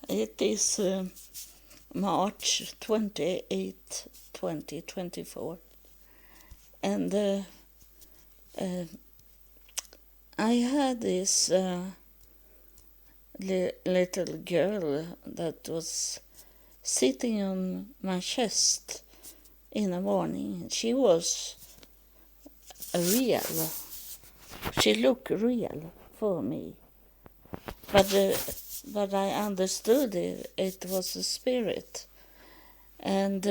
It is March 28, 2024, and uh, I had this little girl that was sitting on my chest in the morning. She was real. She looked real for me, but I understood it was a spirit, and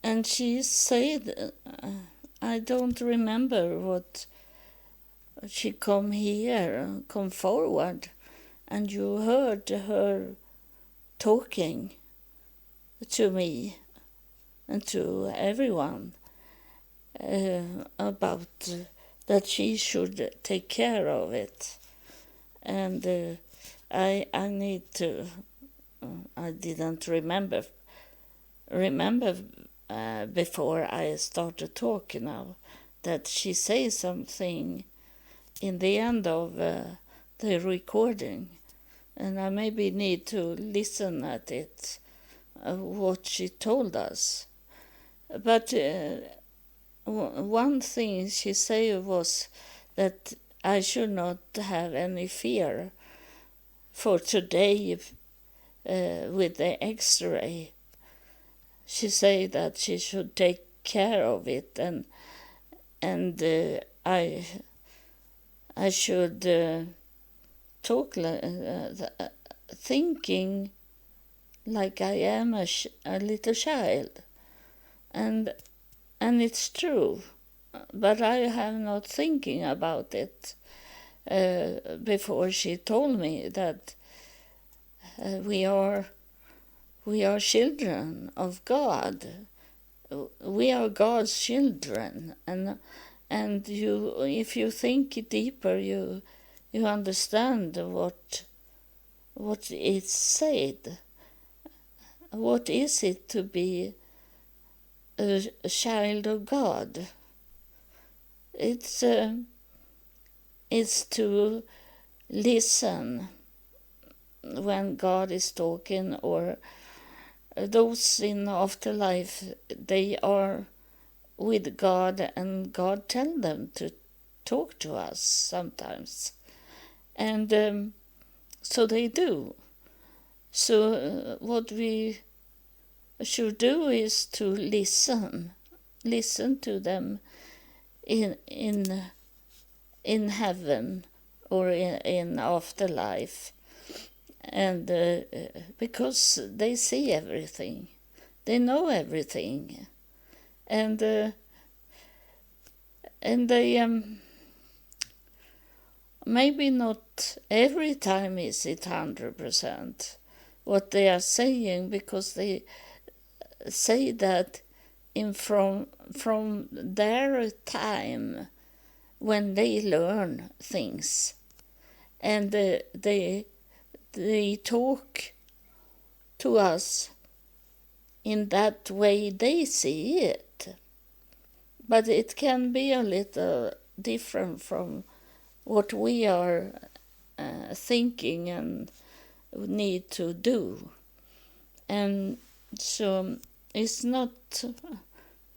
and she said, I don't remember what she come here, come forward, and you heard her talking to me and to everyone about that she should take care of it. And I need to. I didn't remember before I started talking now that she says something in the end of the recording, and I maybe need to listen at it, what she told us. But one thing she said was that I should not have any fear for today with the xray. She said that she should take care of it, and I should talk thinking like I am a little child, and it's true, but I have not thinking about it before she told me that we are children of God. We are God's children, and you, if you think deeper, you understand what is said. What is it to be a child of God? It's to listen when God is talking, or those in afterlife, they are with God, and God tell them to talk to us sometimes, and so they do. So what we should do is to listen to them in heaven or in afterlife, and because they see everything, they know everything, and they maybe not every time is it 100% what they are saying, because they say that from their time when they learn things, and they talk to us in that way they see it, but it can be a little different from what we are thinking and need to do. And so it's not,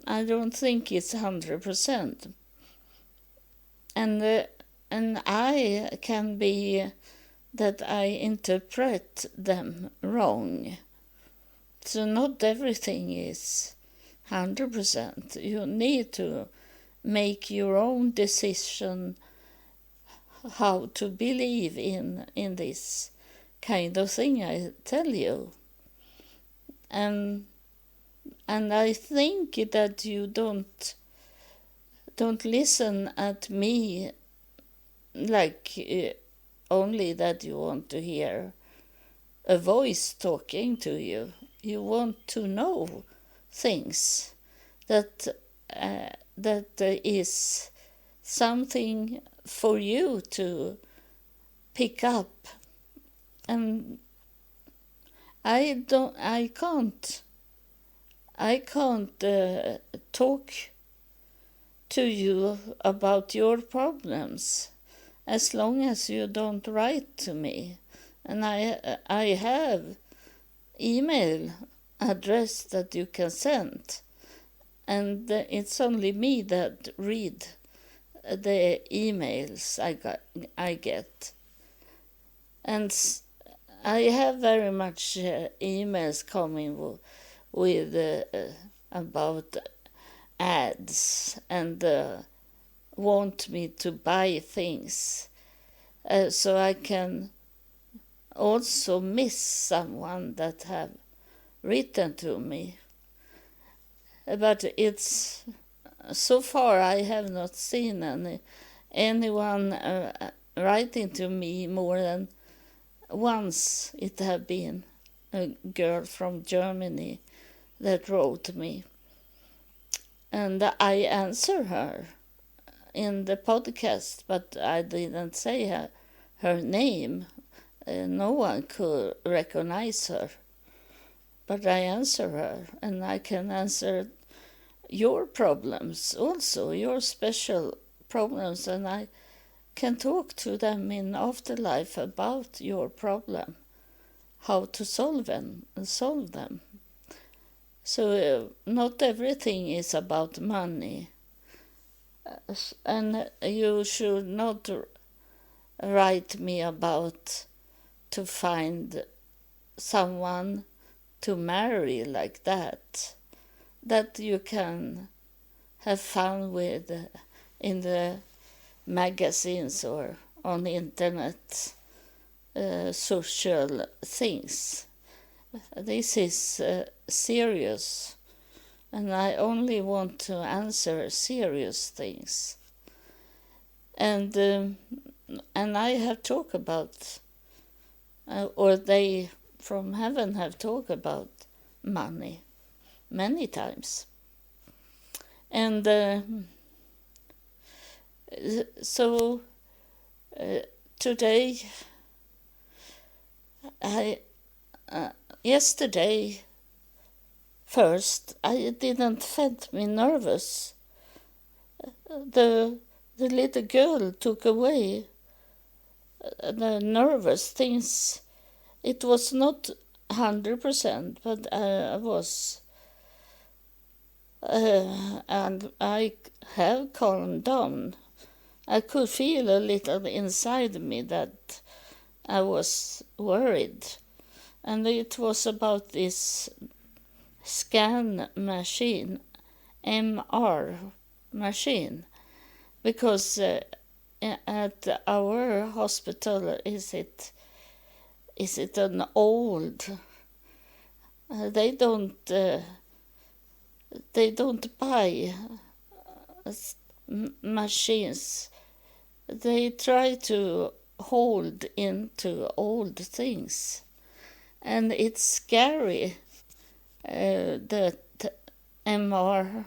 I don't think it's 100%. And I can be that I interpret them wrong. So not everything is 100%. You need to make your own decision how to believe in this kind of thing I tell you. And I think that you don't listen at me like only that you want to hear a voice talking to you. You want to know things that is something for you to pick up. And I can't talk to you about your problems as long as you don't write to me And I have email address that you can send, and it's only me that read the emails I get. And I have very much emails coming with about ads and want me to buy things, so I can also miss someone that have written to me. But it's so far I have not seen anyone writing to me more than once. It have been a girl from Germany that wrote me, and I answer her in the podcast, but I didn't say her name. No one could recognize her, but I answer her, and I can answer your problems also, your special problems, and I can talk to them in afterlife about your problem, how to solve them. So not everything is about money, and you should not write me about to find someone to marry like that you can have fun with in the magazines or on the internet, social things. This is serious, and I only want to answer serious things. And I have talked about, or they from heaven have talked about money many times. And so today, yesterday first, I didn't find me nervous. The little girl took away the nervous things. It was not 100%, but I was, and I have calmed down. I could feel a little inside me that I was worried, and it was about this scan machine, MR machine, because at our hospital is it an old? They don't buy machines. They try to hold into old things, and it's scary. That MR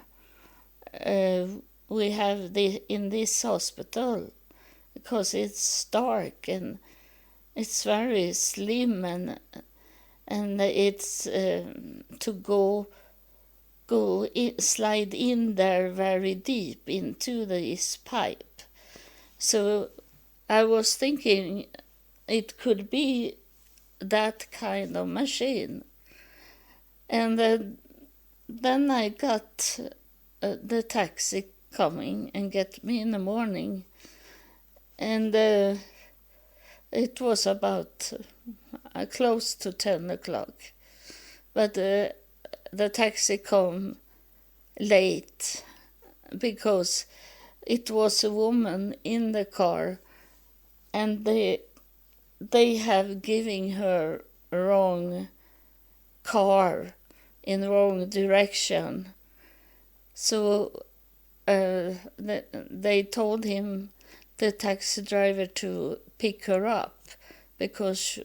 we have in this hospital, because it's dark and it's very slim, and it's to slide in there very deep into this pipe. So I was thinking it could be that kind of machine. And then I got the taxi coming and get me in the morning, and it was about close to 10 o'clock. But the taxi come late because it was a woman in the car, and they have given her wrong car in the wrong direction. So they told him, the taxi driver, to pick her up because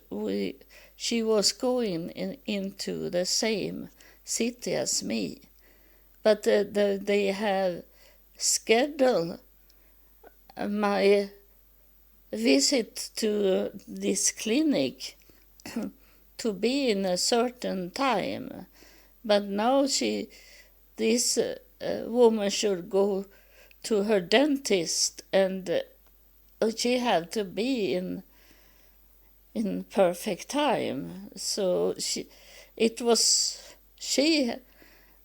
she was going into the same city as me. But they have scheduled my visit to this clinic to be in a certain time. But now this woman should go to her dentist, and she had to be in perfect time. So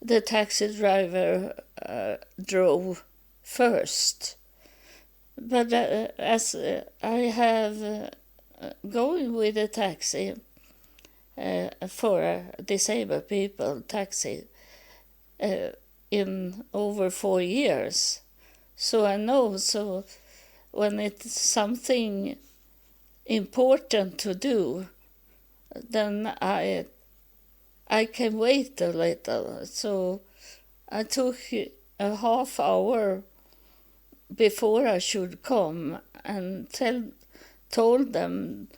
the taxi driver, drove first. But as I have going with a taxi for disabled people, taxi, in over 4 years. So I know, so when it's something important to do, then I can wait a little. So I took a half hour before I should come and told them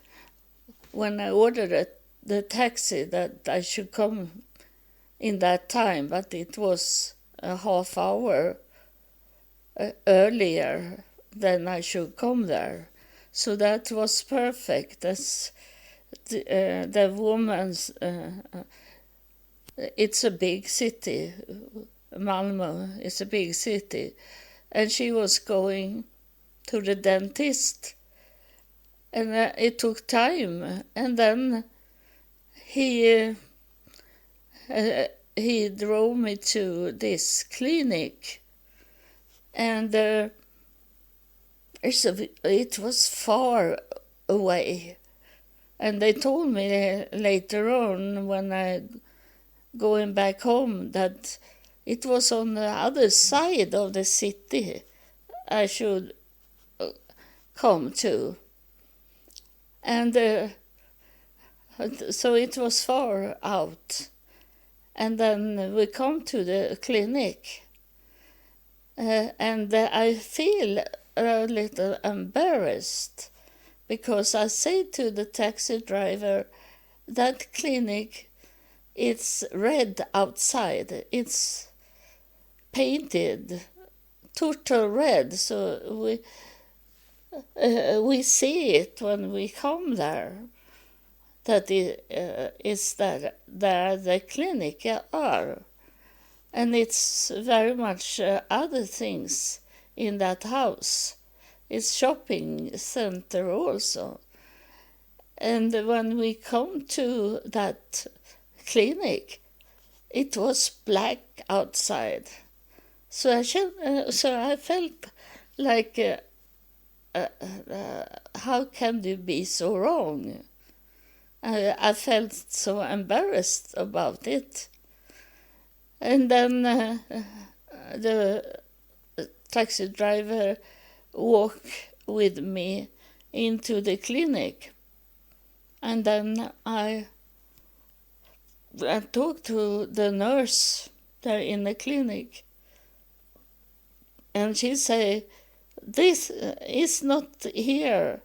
when I ordered the taxi that I should come in that time, but it was a half hour earlier than I should come there. So that was perfect. As the woman's, it's a big city. Malmö is a big city. And she was going to the dentist. And it took time. And then he drove me to this clinic. And it was far away. And they told me later on when I going back home that it was on the other side of the city I should come to. And so it was far out. And then we come to the clinic. And I feel a little embarrassed because I say to the taxi driver, that clinic, it's red outside. It's painted total red, so we see it when we come there, that is that there the clinic are. And it's very much other things in that house. It's shopping center also. And when we come to that clinic, it was black outside. So I felt like, how can you be so wrong? I felt so embarrassed about it. And then the taxi driver walked with me into the clinic. And then I talked to the nurse there in the clinic. And she said, this is not here.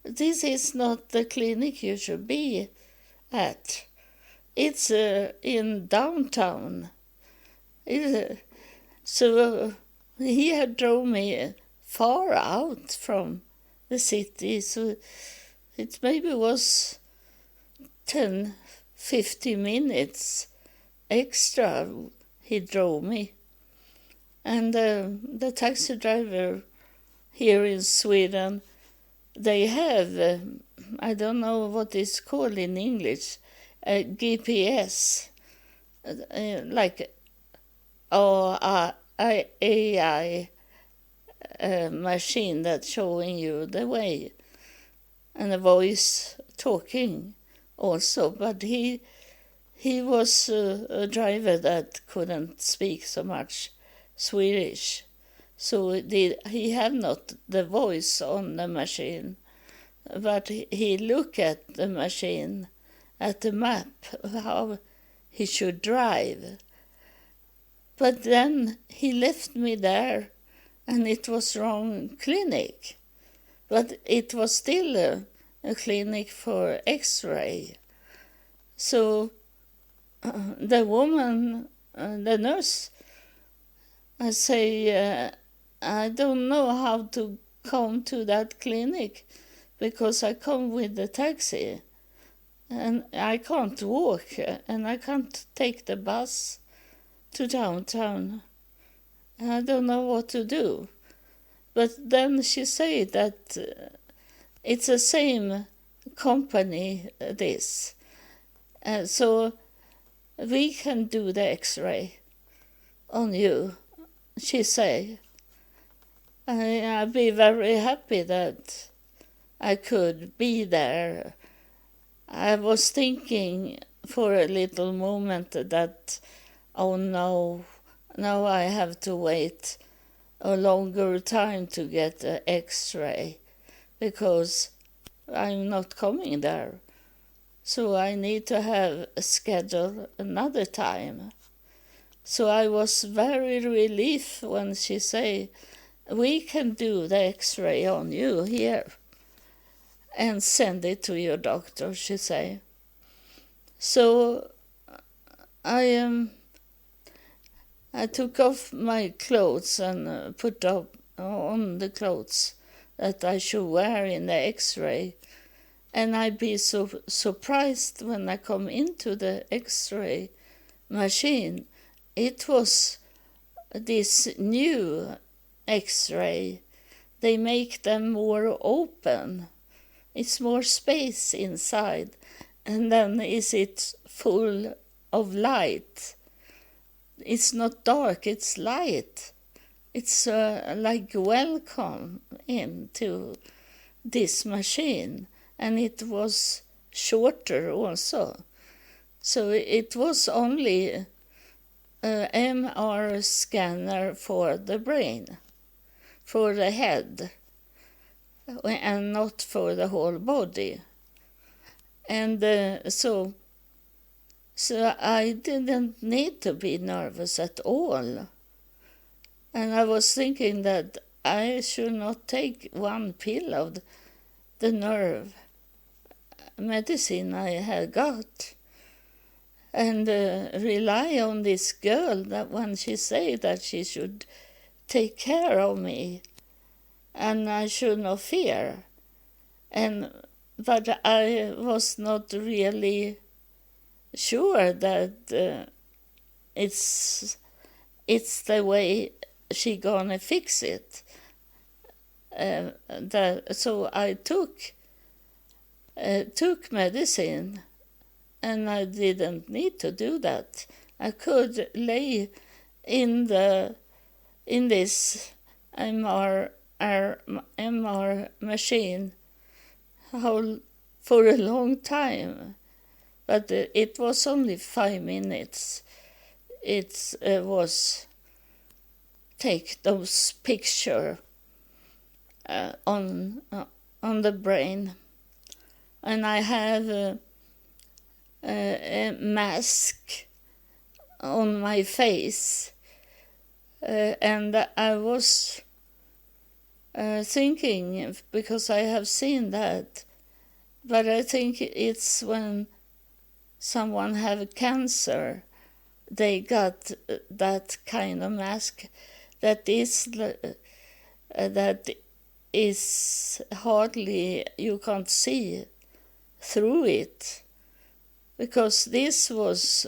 This is not the clinic you should be at. It's in downtown. So he had drove me far out from the city. So it maybe was 10-15 minutes extra he drove me. And the taxi driver here in Sweden, they have, I don't know what it's called in English, a GPS, like AI machine that's showing you the way, and a voice talking also. But he was a driver that couldn't speak so much Swedish, so he had not the voice on the machine, but he looked at the machine, at the map, how he should drive. But then he left me there, and it was wrong clinic, but it was still a clinic for xray. So the woman, the nurse, I say, I don't know how to come to that clinic because I come with the taxi and I can't walk and I can't take the bus to downtown. I don't know what to do. But then she said that it's the same company this. So we can do the x-ray on you, she say. I'd be very happy that I could be there. I was thinking for a little moment that, oh no, now I have to wait a longer time to get an x-ray because I'm not coming there. So I need to have a schedule another time. So I was very relieved when she say, we can do the x-ray on you here and send it to your doctor, she say. So I took off my clothes and put up on the clothes that I should wear in the x-ray. And I'd be so surprised when I come into the x-ray machine. It was this new x-ray. They make them more open. It's more space inside. And then is it full of light. It's not dark, it's light. It's like welcome into this machine. And it was shorter also. So it was only an MR scanner for the brain, for the head, and not for the whole body. And so I didn't need to be nervous at all. And I was thinking that I should not take one pill of the nerve medicine I had got and rely on this girl that when she said that she should take care of me and I should not fear. But I was not really sure that it's the way she gonna fix it. So I took medicine, and I didn't need to do that. I could lay in this MR machine for a long time, but it was only 5 minutes. It was take those picture on the brain. And I have a mask on my face. And I was thinking, because I have seen that, but I think it's when someone have cancer, they got that kind of mask that is hardly, you can't see through it, because this was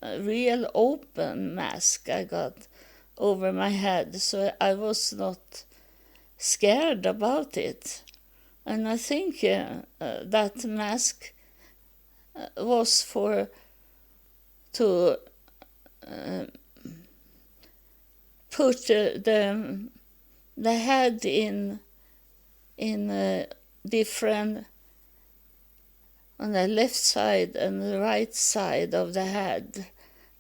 a real open mask I got over my head, so I was not scared about it. And I think that mask was to put the head in different, on the left side and the right side of the head,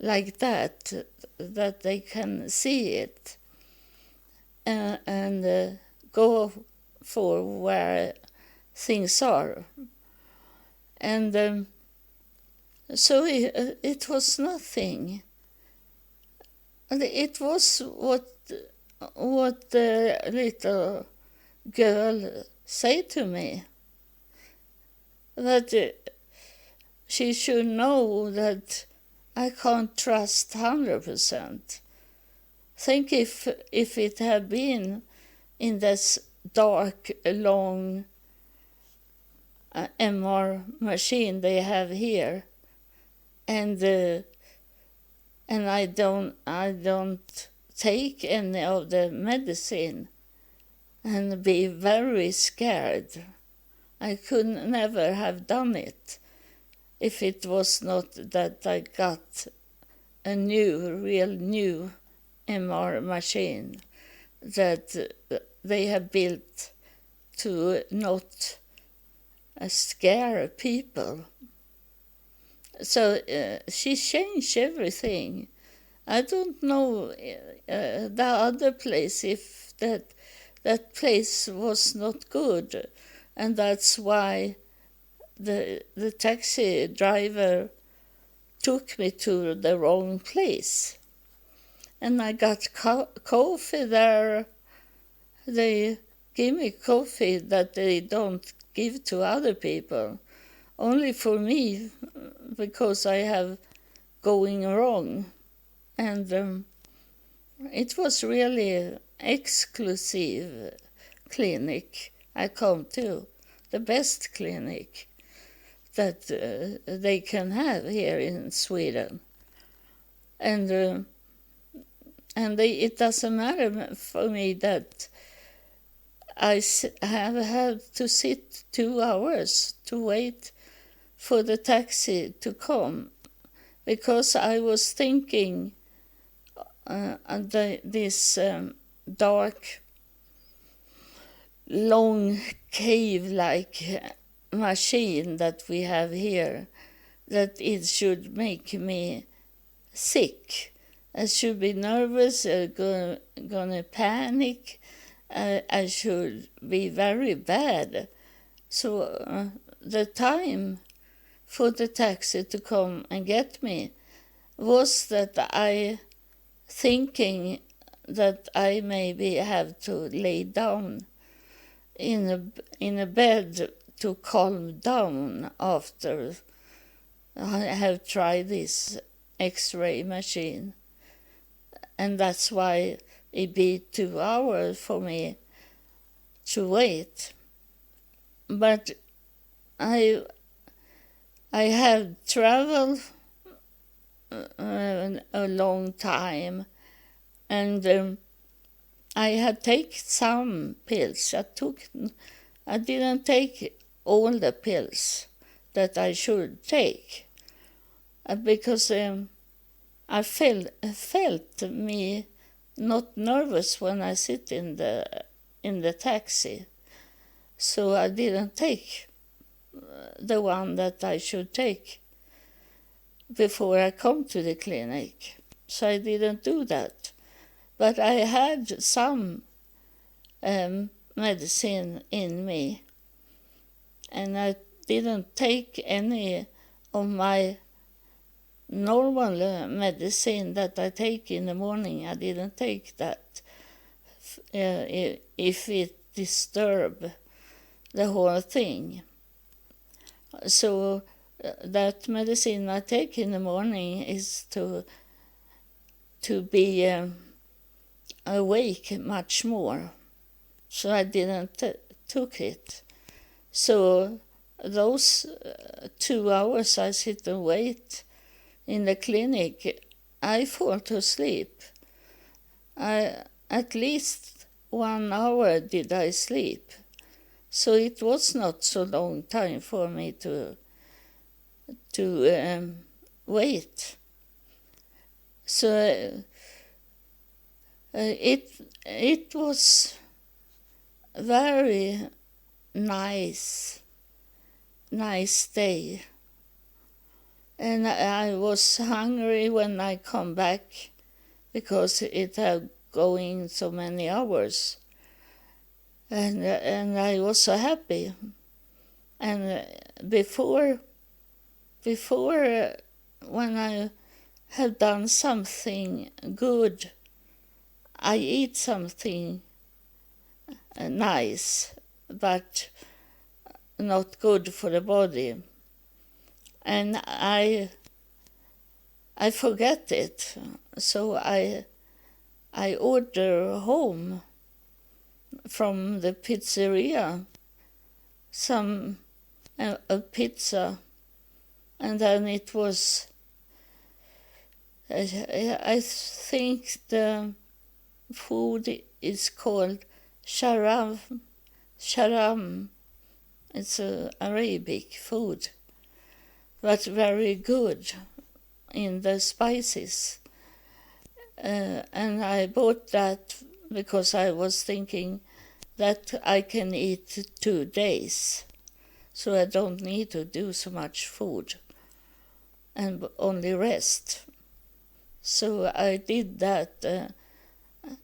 like that they can see it and go for where things are. And so it was nothing. It was what the little girl said to me, that she should know that I can't trust 100%. Think if it had been in this dark, long MR machine they have here, and I don't take any of the medicine and be very scared. I could never have done it if it was not that I got a real new MR machine that they have built to not scare people. So she changed everything. I don't know the other place, if that place was not good, and that's why the taxi driver took me to the wrong place. And I got coffee there. They give me coffee that they don't give to other people, only for me, because I have going wrong. And it was really exclusive clinic I come to, the best clinic that they can have here in Sweden. And it doesn't matter for me that I have had to sit 2 hours to wait for the taxi to come, because I was thinking this dark, long cave-like machine that we have here, that it should make me sick. I should be nervous, gonna panic, I should be very bad. So the time for the taxi to come and get me was that I thinking that I maybe have to lay down in a bed to calm down after I have tried this xray machine. And that's why it be 2 hours for me to wait. But I have traveled a long time, and I had taken some pills. I didn't take all the pills that I should take, because I felt me not nervous when I sit in the taxi. So I didn't take the one that I should take before I come to the clinic. So I didn't do that. But I had some medicine in me, and I didn't take any of my normal medicine that I take in the morning. I didn't take that if it disturbed the whole thing. So that medicine I take in the morning is to be awake much more. So I didn't took it. So those 2 hours I sit and wait in the clinic, I fall to sleep. At least 1 hour did I sleep. So it was not so long time for me to wait. So it was very nice day. And I was hungry when I come back, because it had going so many hours. And I was so happy. And before when I have done something good, I eat something nice, but not good for the body. And I forget it, so I order home from the pizzeria a pizza, and then it was I think the food is called sharam, It's a Arabic food, but very good in the spices. And I bought that because I was thinking that I can eat 2 days, so I don't need to do so much food and only rest. So I did that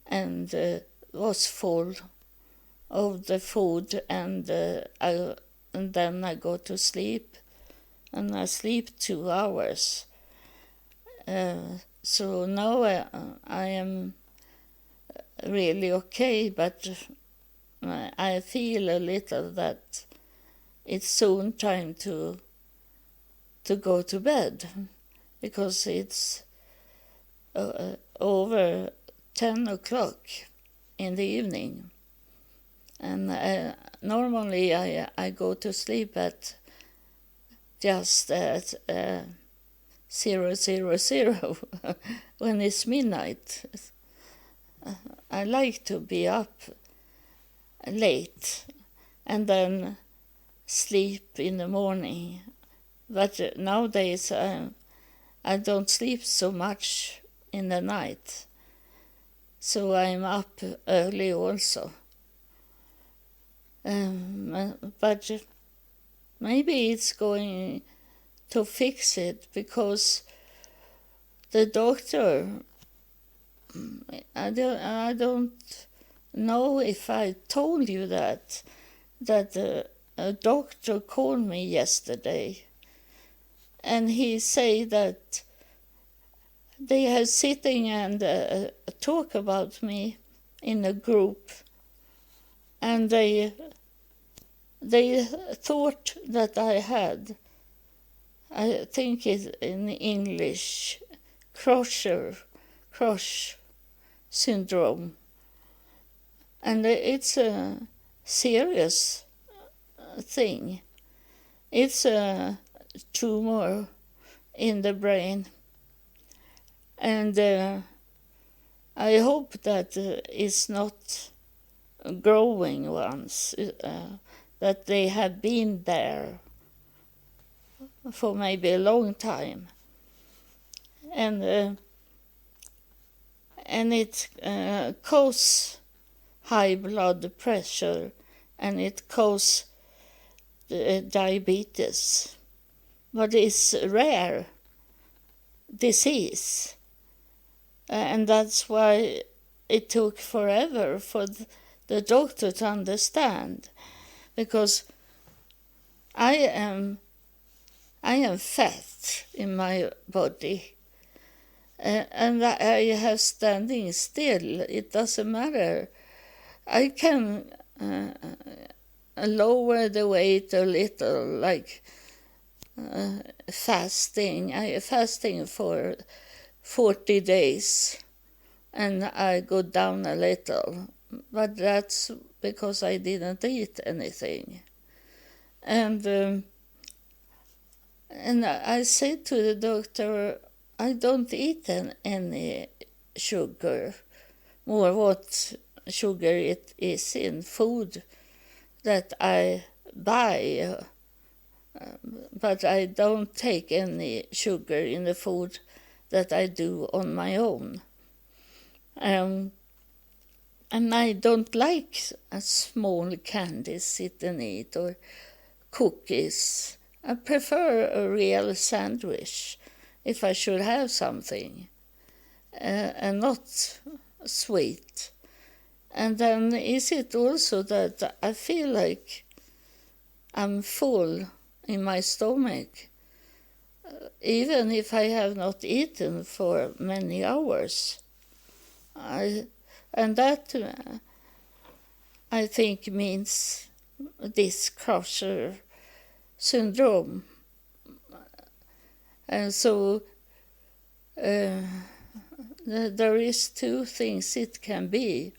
and was full of the food, and then I go to sleep, and I sleep 2 hours. So now I am really okay, but I feel a little that it's soon time to go to bed, because it's over 10 o'clock in the evening. And normally I go to sleep at just at 0:00 when it's midnight. I like to be up late and then sleep in the morning. But nowadays I don't sleep so much in the night, so I'm up early also. But maybe it's going to fix it, because the doctor, I don't know if I told you that a doctor called me yesterday, and he said that they are sitting and talk about me in a group, and they thought that I had, I think it's in English, Crosh syndrome. And it's a serious thing. It's a tumor in the brain. And I hope that it's not growing ones, that they have been there for maybe a long time. And it causes high blood pressure, and it causes diabetes. But it's a rare disease, and that's why it took forever for the doctor to understand, because I am fat in my body, and I have standing still. It doesn't matter. I can lower the weight a little, like fasting. Fasting for 40 days, and I go down a little. But that's because I didn't eat anything. And I said to the doctor, I don't eat any sugar, or what sugar it is in food that I buy, but I don't take any sugar in the food that I do on my own. And I don't like a small candies, sit and eat, or cookies. I prefer a real sandwich if I should have something, and not sweet. And then is it also that I feel like I'm full in my stomach, even if I have not eaten for many hours. And that, I think, means this crusher syndrome. And so there is 2 things it can be.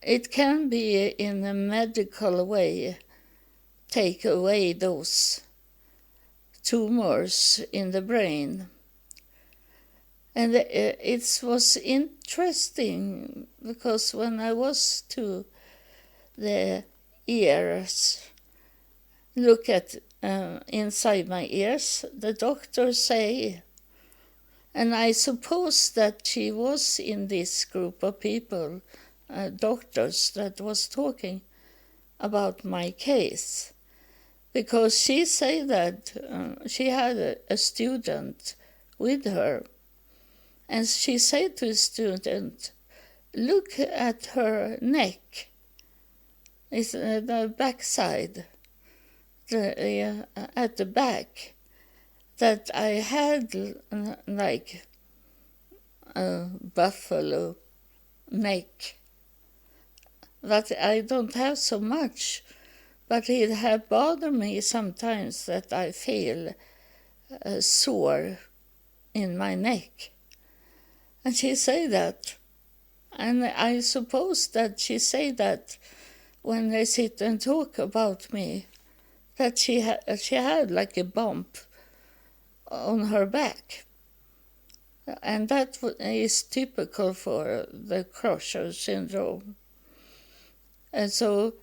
It can be in a medical way, take away those tumors in the brain. And it was interesting, because when I was to the ears, look at inside my ears, the doctors say. And I suppose that she was in this group of people, doctors, that was talking about my case. Because she said that she had a student with her. And she said to the student, look at her neck. It's the backside, at the back. That I had like a buffalo neck. That I don't have so much, but it had bothered me sometimes that I feel sore in my neck. And she said that. And I suppose that she said that when they sit and talk about me, that she had like a bump on her back. And that is typical for the Crusher syndrome. And so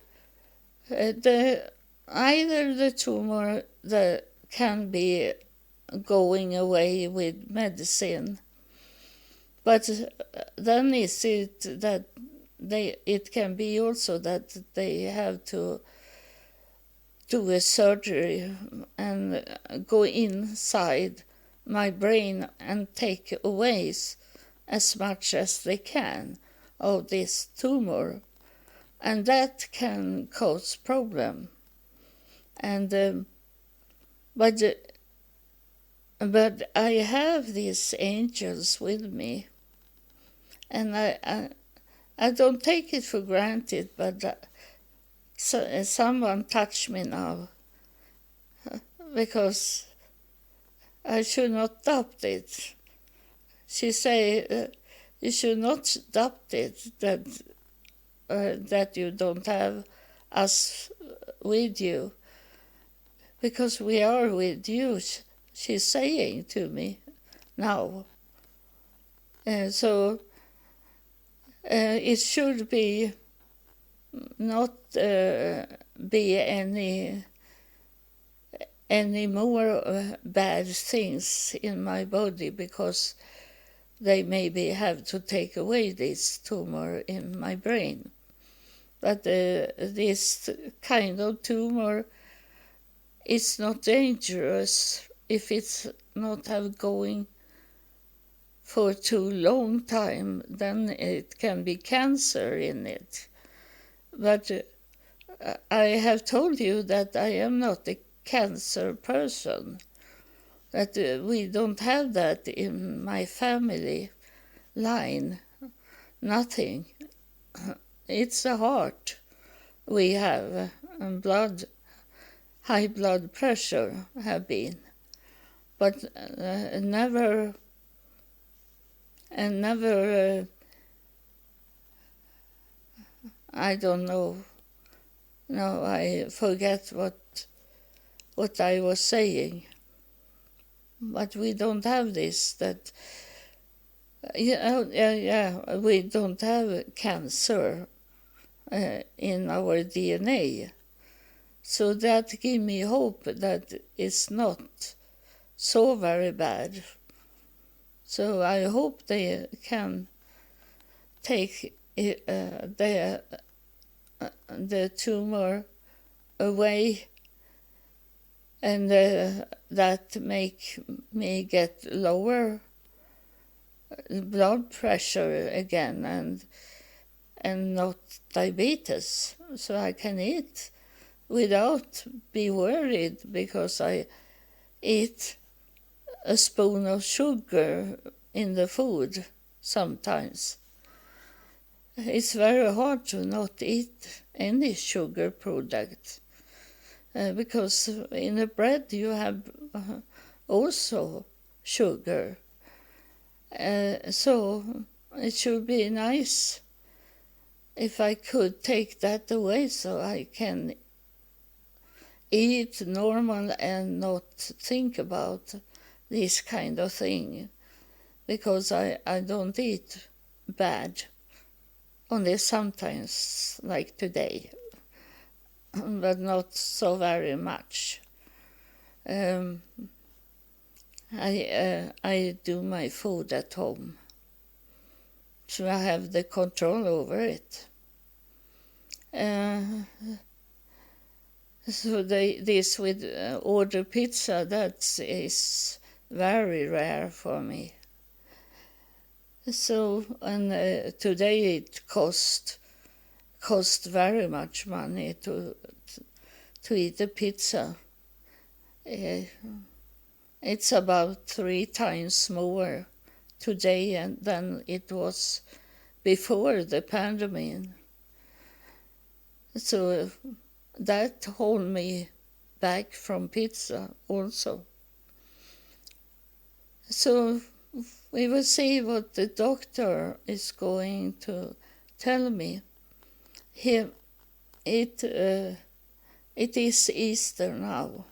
either the tumor that can be going away with medicine, but then is it that it can be also that they have to do a surgery and go inside my brain and take away as much as they can of this tumor. And that can cause problem. And but I have these angels with me, and I don't take it for granted, but someone touched me now, because I should not doubt it. She say you should not doubt it that you don't have us with you, because we are with you, she's saying to me now. So it should be not be any more bad things in my body, because they maybe have to take away this tumor in my brain. But this kind of tumor is not dangerous if it's not have going for too long time. Then it can be cancer in it. But I have told you that I am not a cancer person, that we don't have that in my family line, nothing. It's the heart we have, and high blood pressure have been, but never I don't know. No, I forget what I was saying. But we don't have this, that we don't have cancer in our DNA. So that gives me hope that it's not so very bad. So I hope they can take the tumor away, and that make me get lower blood pressure again, and not diabetes, so I can eat without be worried, because I eat a spoon of sugar in the food sometimes. It's very hard to not eat any sugar product, because in the bread you have also sugar. So it should be nice if I could take that away, so I can eat normal and not think about this kind of thing, because I don't eat bad, only sometimes, like today. but not so very much. I do my food at home, so I have the control over it. So this with order pizza, that is very rare for me. So, and today it cost very much money to eat a pizza. It's about 3 times more today than it was before the pandemic. So that hold me back from pizza also. So we will see what the doctor is going to tell me. It is Easter now,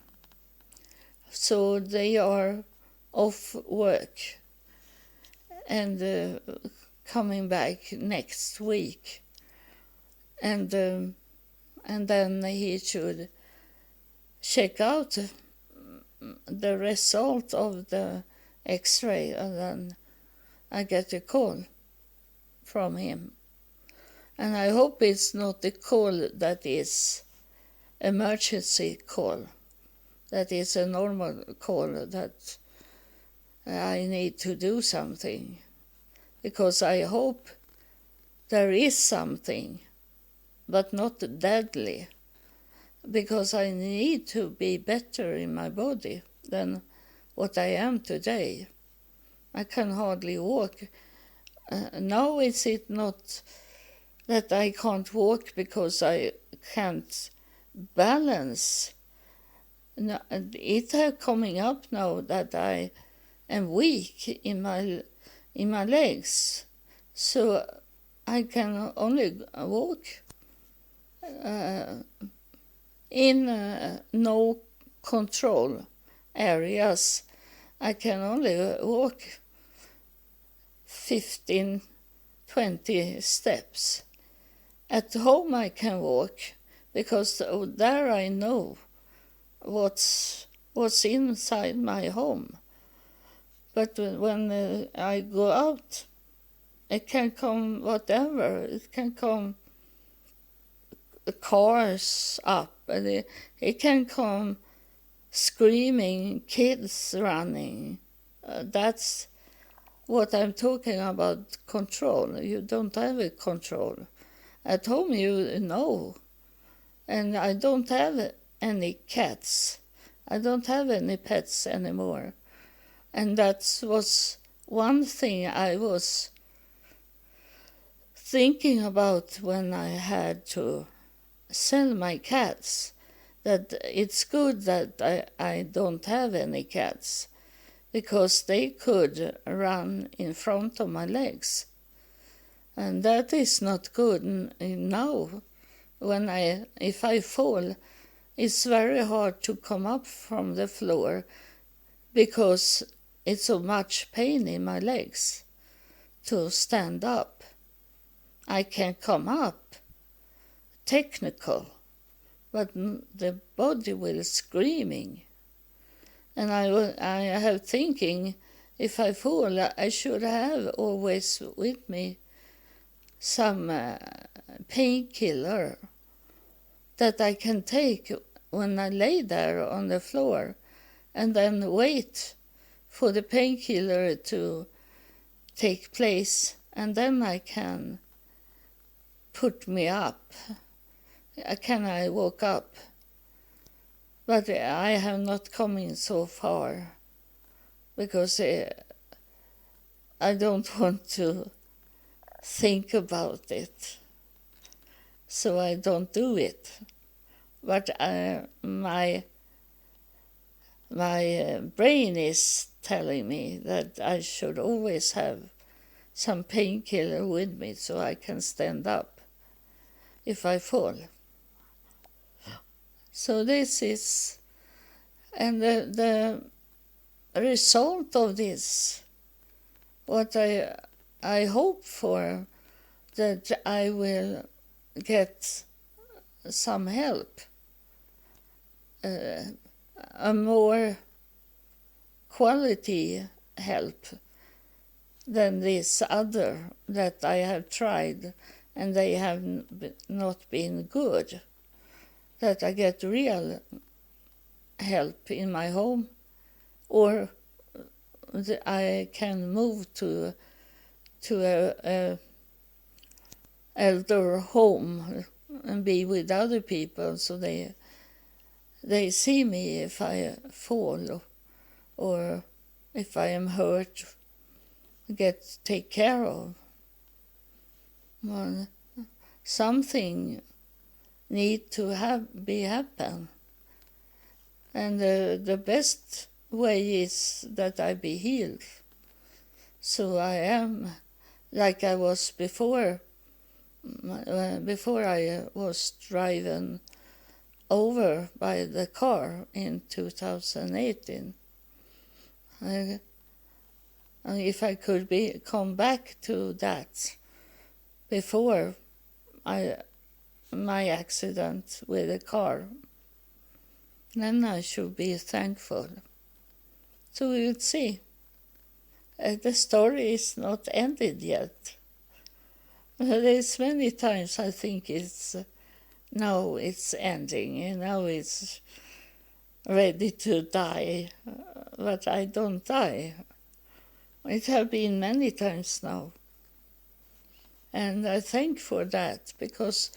so they are off work and coming back next week, and then he should check out the result of the xray, and then I get a call from him. And I hope it's not a call that is emergency call, that is a normal call that I need to do something, because I hope there is something, but not deadly, because I need to be better in my body than what I am today. I can hardly walk. Now is it not that I can't walk because I can't balance. No, it is coming up now that I am weak in my legs, so I can only walk in no control areas. I can only walk 15, 20 steps. At home I can walk, because there I know what's inside my home. But when I go out, it can come whatever. It can come cars up, and it can come screaming kids running. That's what I'm talking about, control. You don't have a control. At home you know. And I don't have any cats. I don't have any pets anymore. And that was one thing I was thinking about when I had to sell my cats, that it's good that I don't have any cats, because they could run in front of my legs. And that is not good now. If I fall, it's very hard to come up from the floor, because it's so much pain in my legs to stand up. I can come up, technical, but the body will screaming. And I have thinking, if I fall, I should have always with me some painkiller that I can take when I lay there on the floor, and then wait for the painkiller to take place, and then I can put me up. Can I walk up? But I have not come in so far, because I don't want to think about it, so I don't do it. But my brain is telling me that I should always have some painkiller with me, so I can stand up if I fall. So this is, and the result of this, what I hope for, that I will get some help a more quality help than this other that I have tried and they have not been good. That I get real help in my home, or I can move to a elder home and be with other people, so they see me if I fall or if I am hurt, take care of. Well, something need to be happen, and the best way is that I be healed. So I am like I was before I was driven over by the car in 2018. If I could come back to that before my accident with the car, then I should be thankful. So we will see. The story is not ended yet. There's many times I think now it's ending and now it's ready to die, but I don't die. It has been many times now. And I thank for that, because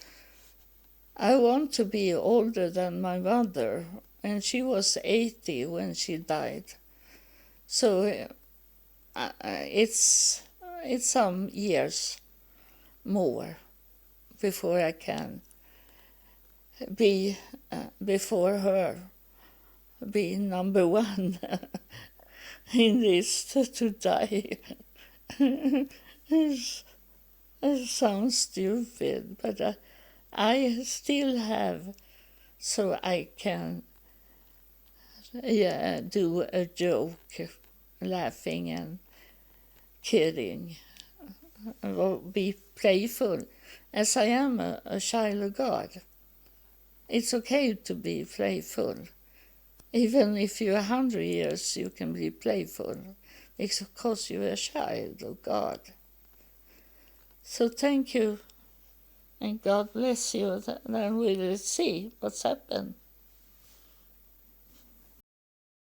I want to be older than my mother, and she was 80 when she died. So it's some years more before I can be before her, be number one in this to die. It sounds stupid, but I still have, so I can do a joke, laughing and kidding, or be playful, as I am a child of God. It's okay to be playful. Even if you're 100 years, you can be playful. It's because you're a child of God. So thank you, and God bless you. Then we'll see what's happened.